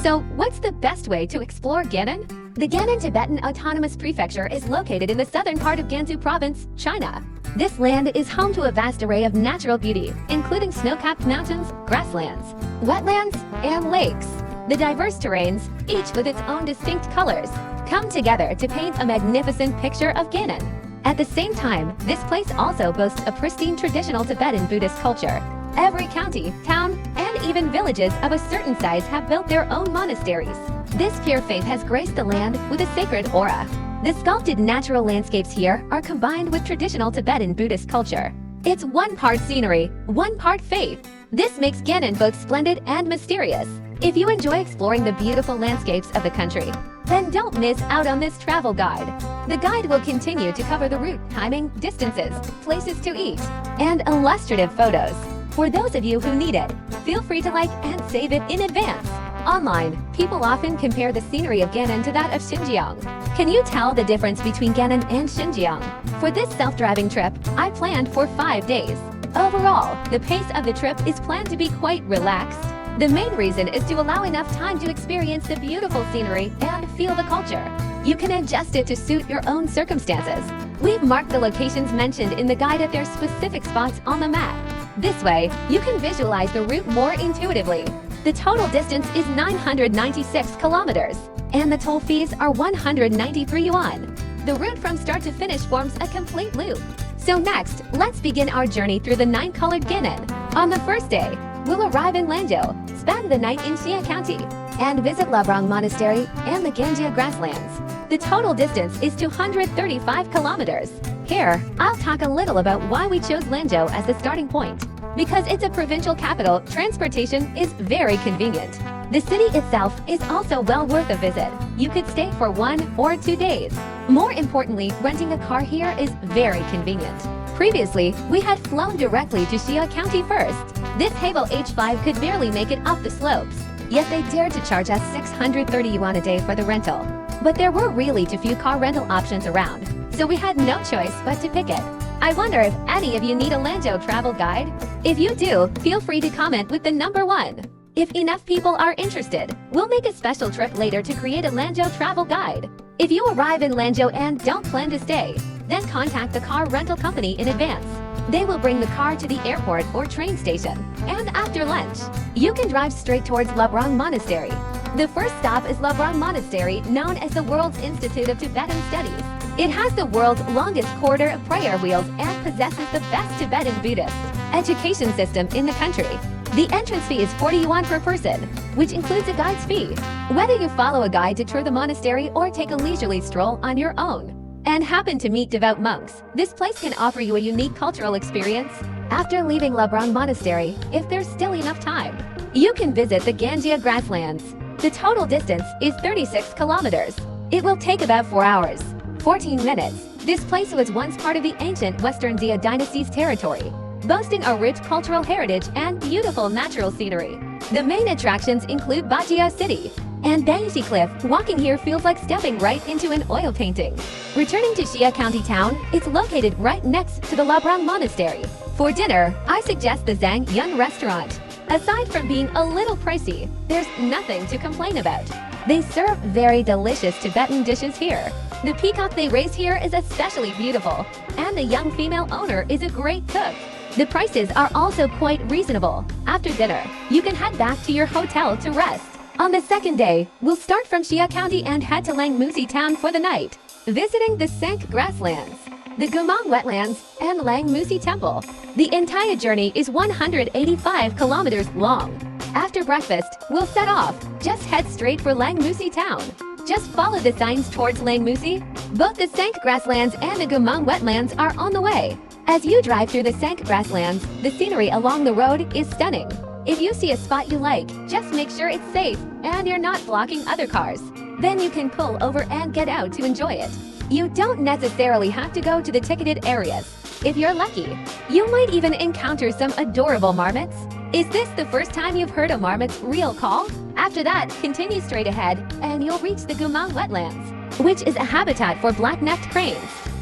So, what's the best way to explore Gannan? The Gannan Tibetan Autonomous Prefecture is located in the southern part of Gansu Province, China. This land is home to a vast array of natural beauty, including snow-capped mountains, grasslands, wetlands, and lakes. The diverse terrains, each with its own distinct colors, come together to paint a magnificent picture of Gannan. At the same time, this place also boasts a pristine traditional Tibetan Buddhist culture. Every county, town, and even villages of a certain size have built their own monasteries. This pure faith has graced the land with a sacred aura. The sculpted natural landscapes here are combined with traditional Tibetan Buddhist culture. It's one part scenery, one part faith. This makes Gannan both splendid and mysterious. If you enjoy exploring the beautiful landscapes of the country, then don't miss out on this travel guide. The guide will continue to cover the route, timing, distances, places to eat, and illustrative photos. For those of you who need it, feel free to like and save it in advance. Online, people often compare the scenery of Gannan to that of Xinjiang. Can you tell the difference between Gannan and Xinjiang? For this self-driving trip, I planned for 5 days. Overall, the pace of the trip is planned to be quite relaxed. The main reason is to allow enough time to experience the beautiful scenery and feel the culture. You can adjust it to suit your own circumstances. We've marked the locations mentioned in the guide at their specific spots on the map. This way, you can visualize the route more intuitively. The total distance is 996 kilometers, and the toll fees are 193 yuan. The route from start to finish forms a complete loop. So next, let's begin our journey through the 9-colored Gannan. On the first day, we'll arrive in Lanzhou, spend the night in Xia County, and visit Labrang Monastery and the Ganjia grasslands. The total distance is 235 kilometers. Here, I'll talk a little about why we chose Lanzhou as the starting point. Because it's a provincial capital, transportation is very convenient. The city itself is also well worth a visit. You could stay for 1 or 2 days. More importantly, renting a car here is very convenient. Previously, we had flown directly to Xia County first. This Havel H5 could barely make it up the slopes, yet they dared to charge us 630 yuan a day for the rental. But there were really too few car rental options around, so we had no choice but to pick it. I wonder if any of you need a Lanzhou travel guide? If you do, feel free to comment with the number 1. If enough people are interested, we'll make a special trip later to create a Lanzhou travel guide. If you arrive in Lanzhou and don't plan to stay, then contact the car rental company in advance. They will bring the car to the airport or train station, and after lunch, you can drive straight towards Labrang Monastery. The first stop is Labrang Monastery, known as the World's Institute of Tibetan Studies. It has the world's longest corridor of prayer wheels and possesses the best Tibetan Buddhist education system in the country. The entrance fee is 40 yuan per person, which includes a guide's fee. Whether you follow a guide to tour the monastery or take a leisurely stroll on your own and happen to meet devout monks, this place can offer you a unique cultural experience. After leaving Labrang Monastery, if there's still enough time, you can visit the Ganjia grasslands. The total distance is 36 kilometers. It will take about 4 hours, 14 minutes. This place was once part of the ancient Western Xia dynasty's territory, boasting a rich cultural heritage and beautiful natural scenery. The main attractions include Bajia City and Bangxi Cliff. Walking here feels like stepping right into an oil painting. Returning to Xia County town, it's located right next to the Labrang Monastery. For dinner, I suggest the Zhang Yun restaurant. Aside from being a little pricey, there's nothing to complain about. They serve very delicious Tibetan dishes here. The peacock they raise here is especially beautiful, and the young female owner is a great cook. The prices are also quite reasonable. After dinner, you can head back to your hotel to rest. On the second day, we'll start from Xia County and head to Langmusi town for the night, visiting the Sank grasslands, the Gumang wetlands, and Langmusi temple. The entire journey is 185 kilometers long. After breakfast, we'll set off. Just head straight for Langmusi town. Just follow the signs towards Langmusi. Both the Sank grasslands and the Gumang wetlands are on the way. As you drive through the Sank grasslands, the scenery along the road is stunning. If you see a spot you like, just make sure it's safe and you're not blocking other cars. Then you can pull over and get out to enjoy it. You don't necessarily have to go to the ticketed areas. If you're lucky, you might even encounter some adorable marmots. Is this the first time you've heard a marmot's real call? After that, continue straight ahead and you'll reach the Gumang wetlands, which is a habitat for black-necked cranes.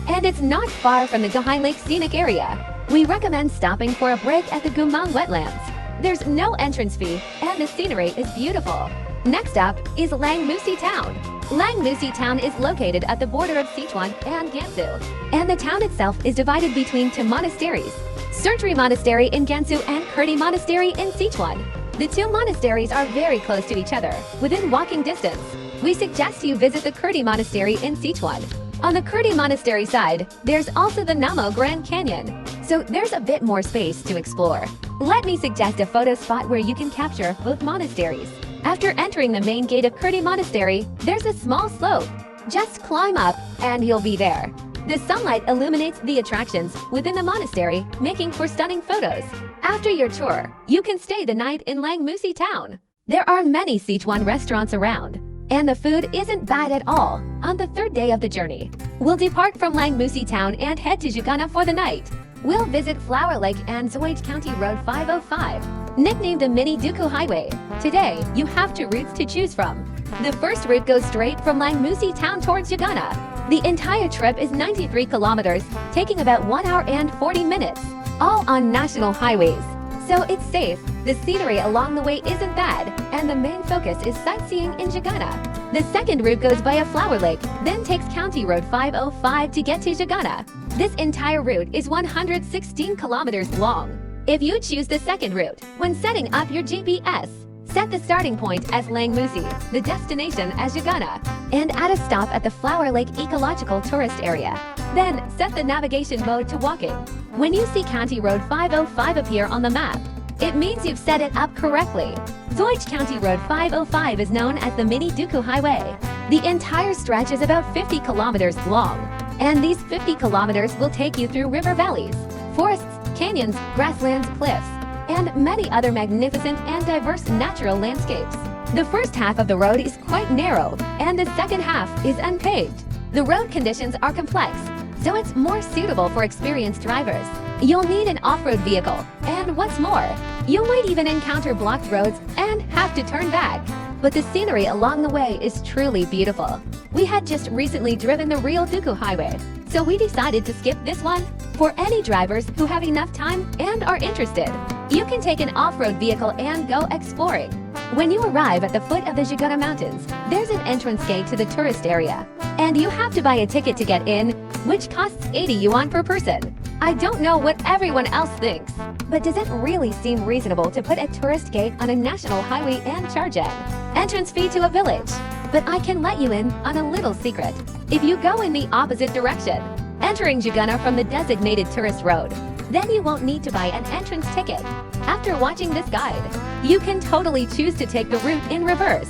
And it's not far from the Gahai Lake scenic area. We recommend stopping for a break at the Gumang wetlands. There's no entrance fee, and the scenery is beautiful. Next up is Langmusi Town. Langmusi Town is located at the border of Sichuan and Gansu, and the town itself is divided between two monasteries, Surgery Monastery in Gansu and Kurdi Monastery in Sichuan. The two monasteries are very close to each other, within walking distance. We suggest you visit the Kurdi Monastery in Sichuan. On the Kurdi Monastery side, there's also the Namo Grand Canyon, so there's a bit more space to explore. Let me suggest a photo spot where you can capture both monasteries. After entering the main gate of Kurdi Monastery, there's a small slope. Just climb up and you'll be there. The sunlight illuminates the attractions within the monastery, making for stunning photos. After your tour, you can stay the night in Langmusi Town. There are many Sichuan restaurants around, and the food isn't bad at all. On the third day of the journey, we'll depart from Langmusi Town and head to Jugana for the night. We'll visit Flower Lake and Zoage County Road 505, nicknamed the Mini Duku Highway. Today, you have two routes to choose from. The first route goes straight from Langmusi Town towards Jugana. The entire trip is 93 kilometers, taking about 1 hour and 40 minutes, all on national highways. So it's safe, the scenery along the way isn't bad, and the main focus is sightseeing in Jugana. The second route goes via Flower Lake, then takes County Road 505 to get to Jugana. This entire route is 116 kilometers long. If you choose the second route, when setting up your GPS, set the starting point as Langmusi, the destination as Jugana, and add a stop at the Flower Lake Ecological Tourist Area. Then, set the navigation mode to walking. When you see County Road 505 appear on the map, it means you've set it up correctly. Zoage County Road 505 is known as the Mini Duku Highway. The entire stretch is about 50 kilometers long, and these 50 kilometers will take you through river valleys, forests, canyons, grasslands, cliffs, and many other magnificent and diverse natural landscapes. The first half of the road is quite narrow, and the second half is unpaved. The road conditions are complex, so it's more suitable for experienced drivers. You'll need an off-road vehicle, and what's more, you might even encounter blocked roads and have to turn back. But the scenery along the way is truly beautiful. We had just recently driven the real Duku Highway, so we decided to skip this one. For any drivers who have enough time and are interested, you can take an off-road vehicle and go exploring. When you arrive at the foot of the Jugana Mountains, there's an entrance gate to the tourist area, and you have to buy a ticket to get in, which costs 80 yuan per person. I don't know what everyone else thinks, but does it really seem reasonable to put a tourist gate on a national highway and charge an entrance fee to a village? But I can let you in on a little secret. If you go in the opposite direction, entering Jugana from the designated tourist road, then you won't need to buy an entrance ticket. After watching this guide, you can totally choose to take the route in reverse.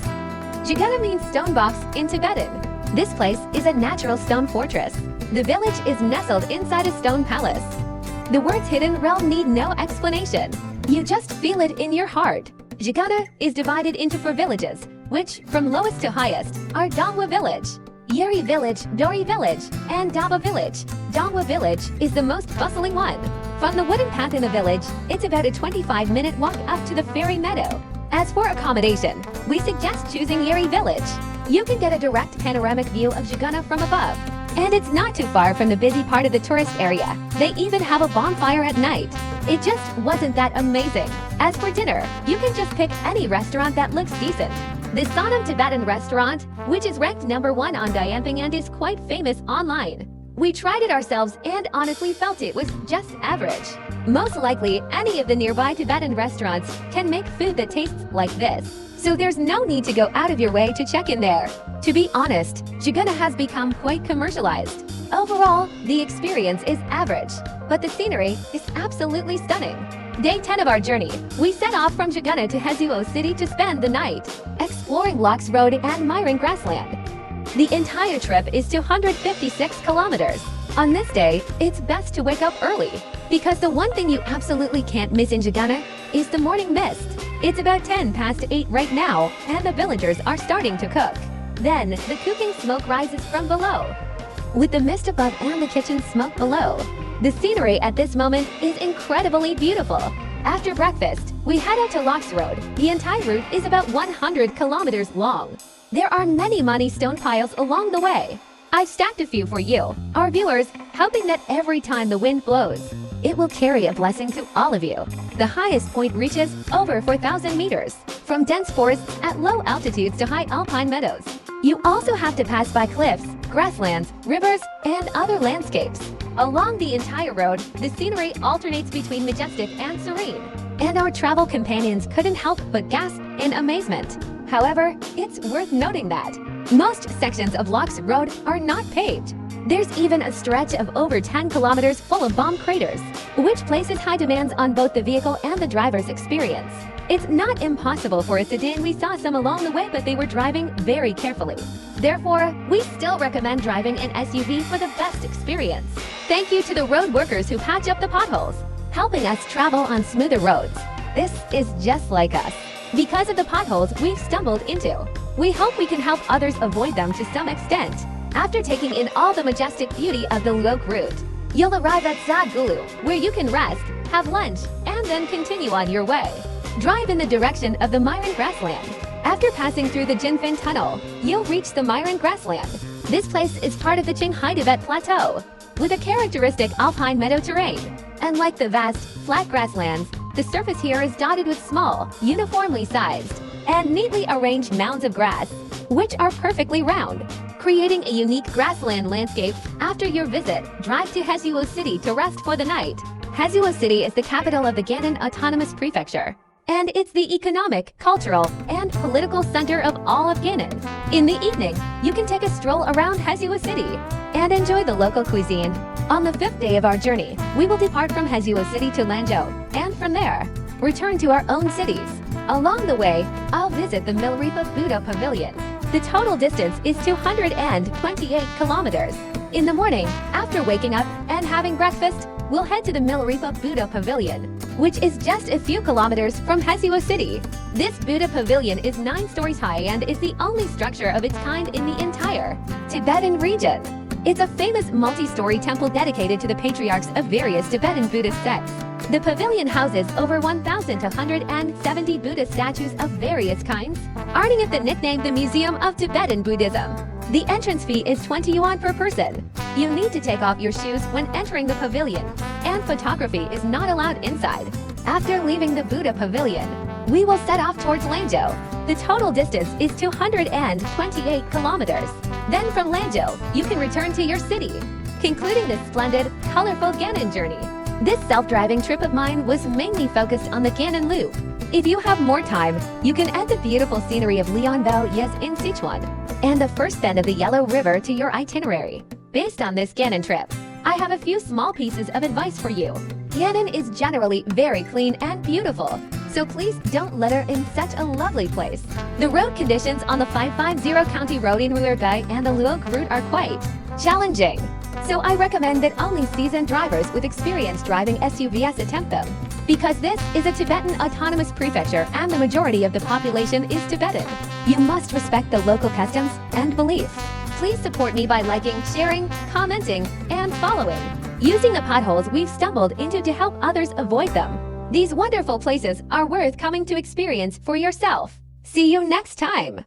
Jugana means stone box in Tibetan. This place is a natural stone fortress. The village is nestled inside a stone palace. The words hidden realm need no explanation. You just feel it in your heart. Jugana is divided into 4 villages, which, from lowest to highest, are Dongwa Village, Yeri Village, Dori Village, and Daba Village. Dongwa Village is the most bustling one. From the wooden path in the village, it's about a 25-minute walk up to the fairy meadow. As for accommodation, we suggest choosing Yeri Village. You can get a direct panoramic view of Jugana from above, and it's not too far from the busy part of the tourist area. They even have a bonfire at night. It just wasn't that amazing. As for dinner, you can just pick any restaurant that looks decent. The Sonam Tibetan restaurant, which is ranked #1 on Dianping and is quite famous online. We tried it ourselves and honestly felt it was just average. Most likely, any of the nearby Tibetan restaurants can make food that tastes like this, so there's no need to go out of your way to check in there. To be honest, Jugana has become quite commercialized. Overall, the experience is average, but the scenery is absolutely stunning. Day 10 of our journey, we set off from Jugana to Hezuo City to spend the night, exploring Locks Road and Myring Grassland. The entire trip is 256 kilometers. On this day, it's best to wake up early, because the one thing you absolutely can't miss in Jugana is the morning mist. It's about 10 past 8 right now, and the villagers are starting to cook. Then, the cooking smoke rises from below, with the mist above and the kitchen smoke below. The scenery at this moment is incredibly beautiful. After breakfast, we head out to Locks Road. The entire route is about 100 kilometers long. There are many money stone piles along the way. I've stacked a few for you, our viewers, hoping that every time the wind blows, It will carry a blessing to all of you. The highest point reaches over 4,000 meters, from dense forests at low altitudes to high alpine meadows. You also have to pass by cliffs, grasslands, rivers, and other landscapes. Along the entire road, the scenery alternates between majestic and serene. And our travel companions couldn't help but gasp in amazement. However, it's worth noting that most sections of Lox Road are not paved. There's even a stretch of over 10 kilometers full of bomb craters, which places high demands on both the vehicle and the driver's experience. It's not impossible for a sedan. We saw some along the way, but they were driving very carefully. Therefore, we still recommend driving an SUV for the best experience. Thank you to the road workers who patch up the potholes, helping us travel on smoother roads. This is just like us. Because of the potholes we've stumbled into, we hope we can help others avoid them to some extent. After taking in all the majestic beauty of the Luok route, you'll arrive at Zagulu, where you can rest, have lunch, and then continue on your way. Drive in the direction of the Myron Grassland. After passing through the Jinfin Tunnel, you'll reach the Myron Grassland. This place is part of the Qinghai Tibet Plateau, with a characteristic alpine meadow terrain. And like the vast, flat grasslands, the surface here is dotted with small, uniformly sized, and neatly arranged mounds of grass, which are perfectly round, creating a unique grassland landscape. After your visit, drive to Hesuo City to rest for the night. Hesuo City is the capital of the Gannan Autonomous Prefecture, and it's the economic, cultural, and political center of all of Gannan. In the evening, you can take a stroll around Hesuo City and enjoy the local cuisine. On the 5th day of our journey, we will depart from Hesuo City to Lanzhou, and from there, return to our own cities. Along the way, I'll visit the Milarepa Buddha Pavilion. The total distance is 228 kilometers. In the morning, after waking up and having breakfast, we'll head to the Milarepa Buddha Pavilion, which is just a few kilometers from Hesuo City. This Buddha Pavilion is 9 stories high and is the only structure of its kind in the entire Tibetan region. It's a famous multi-story temple dedicated to the patriarchs of various Tibetan Buddhist sects. The pavilion houses over 1,270 Buddha statues of various kinds, earning it the nickname the Museum of Tibetan Buddhism. The entrance fee is 20 yuan per person. You need to take off your shoes when entering the pavilion, and photography is not allowed inside. After leaving the Buddha Pavilion, we will set off towards Lanzhou. The total distance is 228 kilometers. Then from Lanzhou, you can return to your city, concluding this splendid, colorful Gannan journey. This self-driving trip of mine was mainly focused on the Gannan Loop. If you have more time, you can add the beautiful scenery of Lianbao Yes in Sichuan and the first bend of the Yellow River to your itinerary. Based on this Gannan trip, I have a few small pieces of advice for you. Gannan is generally very clean and beautiful, so please don't litter in such a lovely place. The road conditions on the 550 County Road in Ruirgai and the Luok route are quite challenging, so I recommend that only seasoned drivers with experience driving SUVs attempt them. Because this is a Tibetan autonomous prefecture and the majority of the population is Tibetan, you must respect the local customs and beliefs. Please support me by liking, sharing, commenting, and following. Using the potholes we've stumbled into to help others avoid them. These wonderful places are worth coming to experience for yourself. See you next time!